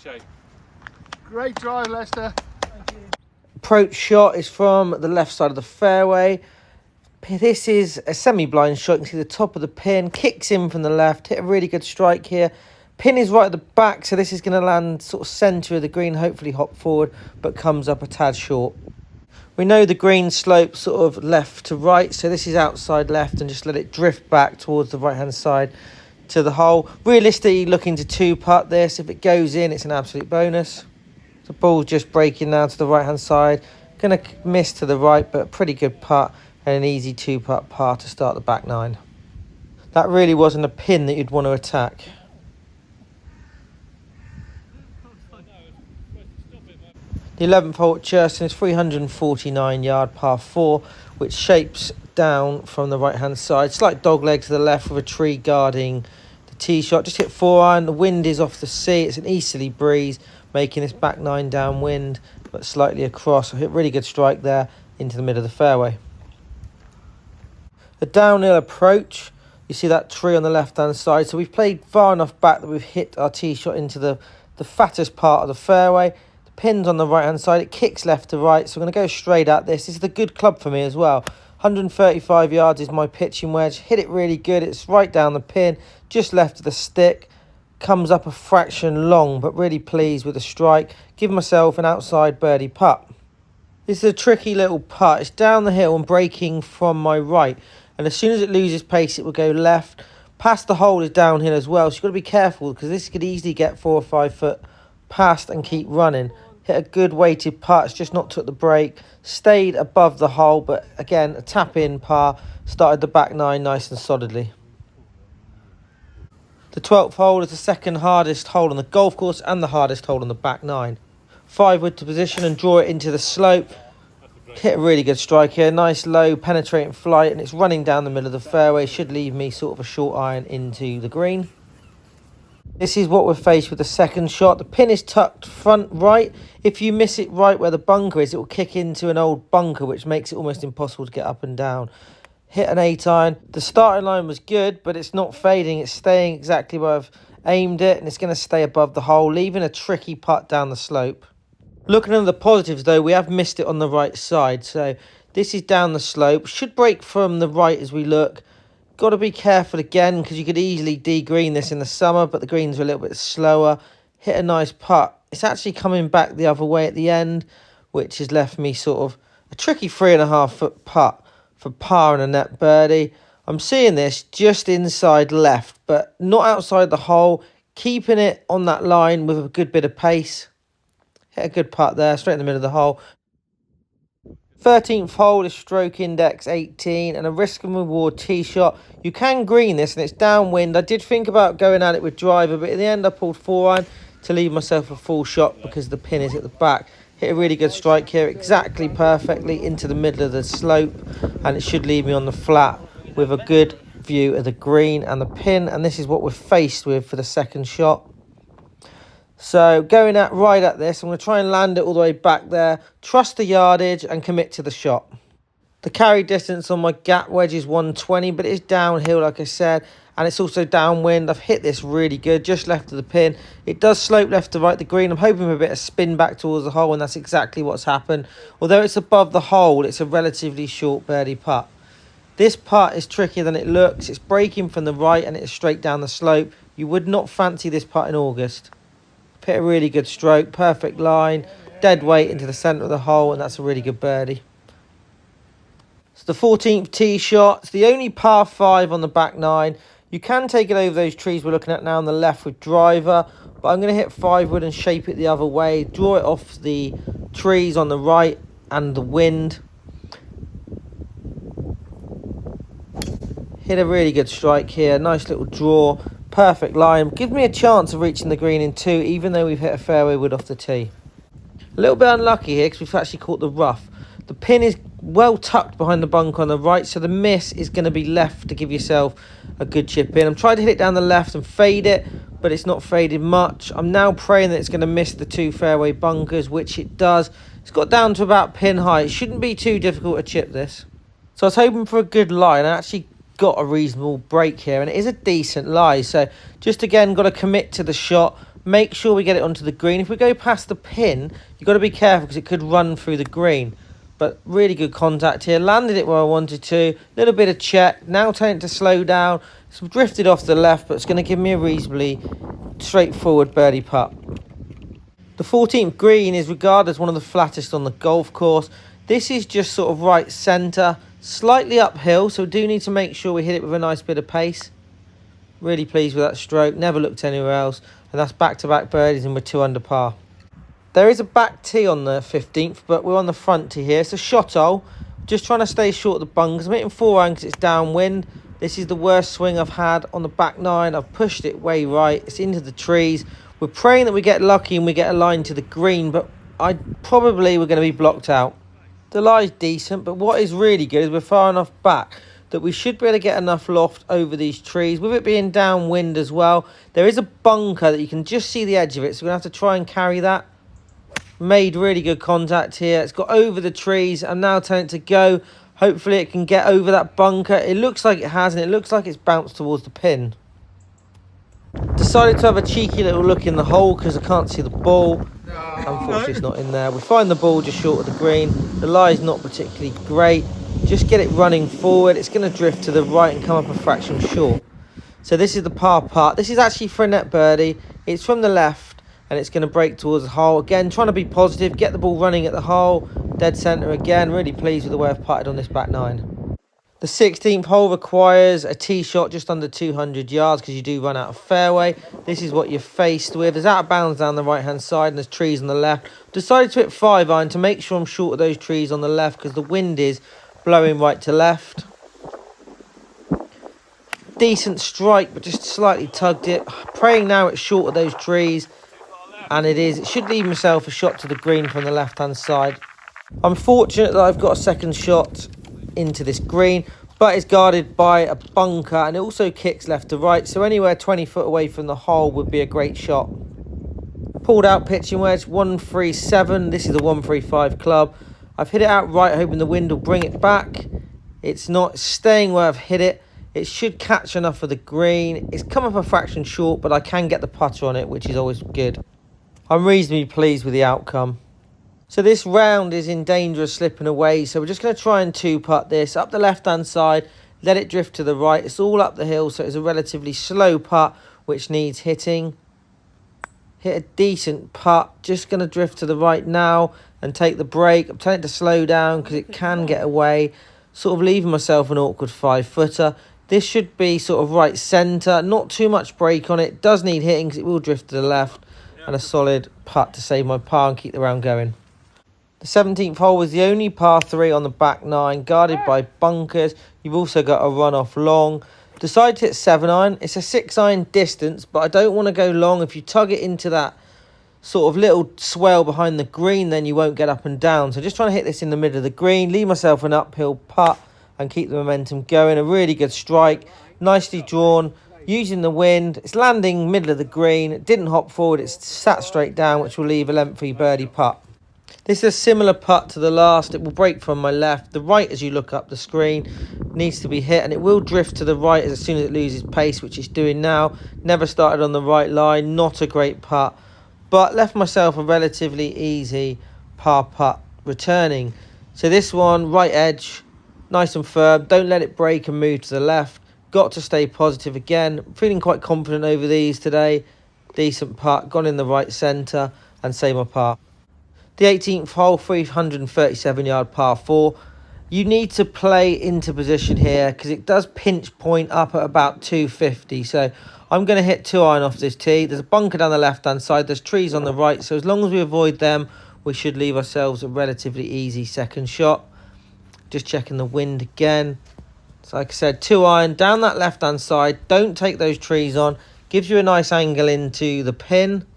shape. Great drive, Lester. Thank you. Approach shot is from the left side of the fairway. This is a semi-blind shot. You can see the top of the pin, kicks in from the left, hit a really good strike here. Pin is right at the back, so this is going to land sort of centre of the green, hopefully hop forward, but comes up a tad short. We know the green slopes sort of left to right, so this is outside left, and just let it drift back towards the right-hand side to the hole. Realistically, looking to two-putt this. If it goes in, it's an absolute bonus. The ball's just breaking now to the right-hand side. Going to miss to the right, but pretty good putt. And an easy two-putt par to start the back nine. That really wasn't a pin that you'd want to attack. The 11th hole at CHURSTON is 349-yard par 4, which shapes down from the right-hand side. Slight dog leg to the left with a tree guarding the tee shot. Just hit 4-iron. The wind is off the sea. It's an easterly breeze, making this back nine downwind, but slightly across. I hit a really good strike there into the middle of the fairway. A downhill approach, you see that tree on the left-hand side. So we've played far enough back that we've hit our tee shot into the fattest part of the fairway. The pin's on the right-hand side. It kicks left to right, so I'm going to go straight at this. This is a good club for me as well. 135 yards is my pitching wedge. Hit it really good. It's right down the pin, just left of the stick. Comes up a fraction long, but really pleased with the strike. Give myself an outside birdie putt. This is a tricky little putt. It's down the hill and breaking from my right. And as soon as it loses pace, it will go left. Past the hole is downhill as well, so you've got to be careful because this could easily get 4 or 5 foot past and keep running. Hit a good weighted putt, it's just not took the break. Stayed above the hole, but again, a tap-in par. Started the back nine nice and solidly. The 12th hole is the second hardest hole on the golf course and the hardest hole on the back nine. 5 wood to position and draw it into the slope. Hit a really good strike here, nice low penetrating flight, and it's running down the middle of the fairway. Should leave me sort of a short iron into the green. This is what we're faced with the second shot. The pin is tucked front right. If you miss it right where the bunker is, it will kick into an old bunker, which makes it almost impossible to get up and down. Hit an 8-iron. The starting line was good, but it's not fading. It's staying exactly where I've aimed it, and it's going to stay above the hole, leaving a tricky putt down the slope. Looking at the positives, though, we have missed it on the right side. So this is down the slope. Should break from the right as we look. Got to be careful again because you could easily de-green this in the summer, but the greens are a little bit slower. Hit a nice putt. It's actually coming back the other way at the end, which has left me sort of a tricky 3.5 foot putt for par and a net birdie. I'm seeing this just inside left, but not outside the hole. Keeping it on that line with a good bit of pace. Hit a good putt there, straight in the middle of the hole. 13th hole is stroke index 18 and a risk and reward tee shot. You can green this and it's downwind. I did think about going at it with driver, but in the end I pulled 4-iron to leave myself a full shot because the pin is at the back. Hit a really good strike here, exactly perfectly into the middle of the slope, and it should leave me on the flat with a good view of the green and the pin, and this is what we're faced with for the second shot. So going right at this, I'm going to try and land it all the way back there, trust the yardage and commit to the shot. The carry distance on my gap wedge is 120, but it is downhill, like I said, and it's also downwind. I've hit this really good, just left of the pin. It does slope left to right the green. I'm hoping for a bit of spin back towards the hole, and that's exactly what's happened. Although it's above the hole, it's a relatively short birdie putt. This putt is trickier than it looks. It's breaking from the right and it's straight down the slope. You would not fancy this putt in August. Hit a really good stroke, perfect line, dead weight into the centre of the hole, and that's a really good birdie. It's the 14th tee shot. It's the only par 5 on the back nine. You can take it over those trees we're looking at now on the left with driver, but I'm going to hit 5 wood and shape it the other way, draw it off the trees on the right and the wind. Hit a really good strike here, nice little draw. Perfect line. Gives me a chance of reaching the green in 2, even though we've hit a fairway wood off the tee. A little bit unlucky here because we've actually caught the rough. The pin is well tucked behind the bunker on the right, so the miss is going to be left to give yourself a good chip in. I'm trying to hit it down the left and fade it, but it's not faded much. I'm now praying that it's going to miss the 2 fairway bunkers, which it does. It's got down to about pin height. It shouldn't be too difficult to chip this. So I was hoping for a good lie, and I actually got a reasonable break here, and it is a decent lie. So just again got to commit to the shot, Make sure we get it onto the green. If we go past the pin, you've got to be careful because it could run through the green. But really good contact here. Landed it where I wanted to. Little bit of check. Now telling it to slow down. It's drifted off to the left, but it's going to give me a reasonably straightforward birdie putt. The 14th green is regarded as one of the flattest on the golf course. This is just sort of right centre, slightly uphill, so we do need to make sure we hit it with a nice bit of pace. Really pleased with that stroke, never looked anywhere else, and that's back-to-back birdies and we're 2 under par. There is a back tee on the 15th, but we're on the front tee here. It's a shot hole, just trying to stay short of the bunkers. I'm hitting 4 iron because it's downwind. This is the worst swing I've had on the back 9. I've pushed it way right, it's into the trees. We're praying that we get lucky and we get a line to the green, but we're going to be blocked out. The lie's decent, but what is really good is we're far enough back that we should be able to get enough loft over these trees. With it being downwind as well, there is a bunker that you can just see the edge of it, so we're going to have to try and carry that. Made really good contact here. It's got over the trees. I'm now telling it to go. Hopefully it can get over that bunker. It looks like it has, and it looks like it's bounced towards the pin. Decided to have a cheeky little look in the hole because I can't see the ball. Unfortunately, it's not in there. We find the ball just short of the green. The lie's not particularly great. Just get it running forward. It's going to drift to the right and come up a fraction short. So this is the par putt. This is actually for a net birdie. It's from the left and it's going to break towards the hole. Again, trying to be positive. Get the ball running at the hole. Dead centre again. Really pleased with the way I've putted on this back 9. The 16th hole requires a tee shot just under 200 yards because you do run out of fairway. This is what you're faced with. There's out of bounds down the right-hand side and there's trees on the left. Decided to hit 5 iron to make sure I'm short of those trees on the left because the wind is blowing right to left. Decent strike, but just slightly tugged it. Praying now it's short of those trees, and it is. It should leave myself a shot to the green from the left-hand side. I'm fortunate that I've got a second shot into this green, but it's guarded by a bunker and it also kicks left to right, so anywhere 20 foot away from the hole would be a great shot. Pulled out pitching wedge 137. This is a 135 club. I've hit it out right, hoping the wind will bring it back. It's not staying where I've hit it. It should catch enough for the green. It's come up a fraction short, but I can get the putter on it, which is always good. I'm reasonably pleased with the outcome. So this round is in danger of slipping away. So we're just going to try and 2-putt this up the left-hand side. Let it drift to the right. It's all up the hill, so it's a relatively slow putt, which needs hitting. Hit a decent putt. Just going to drift to the right now and take the break. I'm telling it to slow down because it can get away. Sort of leaving myself an awkward 5-footer. This should be sort of right centre. Not too much break on it. Does need hitting because it will drift to the left. And a solid putt to save my par and keep the round going. The 17th hole was the only par 3 on the back 9, guarded by bunkers. You've also got a run-off long. Decided to hit 7 iron. It's a 6 iron distance, but I don't want to go long. If you tug it into that sort of little swell behind the green, then you won't get up and down. So just trying to hit this in the middle of the green, leave myself an uphill putt and keep the momentum going. A really good strike, nicely drawn, using the wind. It's landing middle of the green. It didn't hop forward. It's sat straight down, which will leave a lengthy birdie putt. This is a similar putt to the last. It will break from my left. The right, as you look up the screen, needs to be hit, and it will drift to the right as soon as it loses pace, which it's doing now. Never started on the right line. Not a great putt, but left myself a relatively easy par putt returning. So this one, right edge, nice and firm. Don't let it break and move to the left. Got to stay positive again. Feeling quite confident over these today. Decent putt, gone in the right centre and save my par. The 18th hole, 337-yard par 4. You need to play into position here because it does pinch point up at about 250. So I'm going to hit 2 iron off this tee. There's a bunker down the left-hand side. There's trees on the right. So as long as we avoid them, we should leave ourselves a relatively easy second shot. Just checking the wind again. So like I said, 2 iron down that left-hand side. Don't take those trees on. Gives you a nice angle into the pin.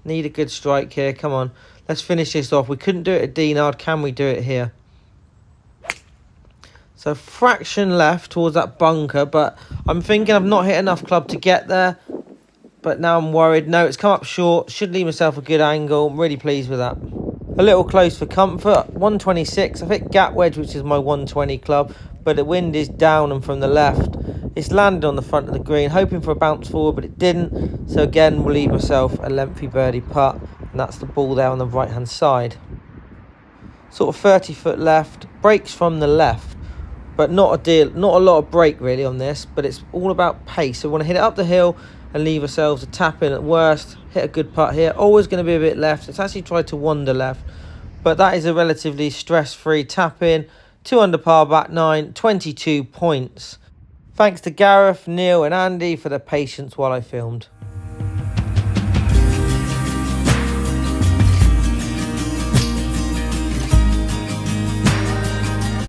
Need a good strike here. Come on. Let's finish this off. We couldn't do it at Dinard. Can we do it here? So fraction left towards that bunker, but I'm thinking I've not hit enough club to get there. But now I'm worried. No, it's come up short. Should leave myself a good angle. I'm really pleased with that. A little close for comfort. 126. I've hit gap wedge, which is my 120 club, but the wind is down and from the left. It's landed on the front of the green, hoping for a bounce forward, but it didn't. So again, we'll leave myself a lengthy birdie putt, and that's the ball there on the right-hand side. Sort of 30 foot left, breaks from the left, but not a lot of break really on this, but it's all about pace. So we want to hit it up the hill and leave ourselves a tap in at worst, hit a good putt here. Always going to be a bit left. It's actually tried to wander left, but that is a relatively stress-free tap in. 2 under par, back 9, 22 points. Thanks to Gareth, Neil and Andy for their patience while I filmed.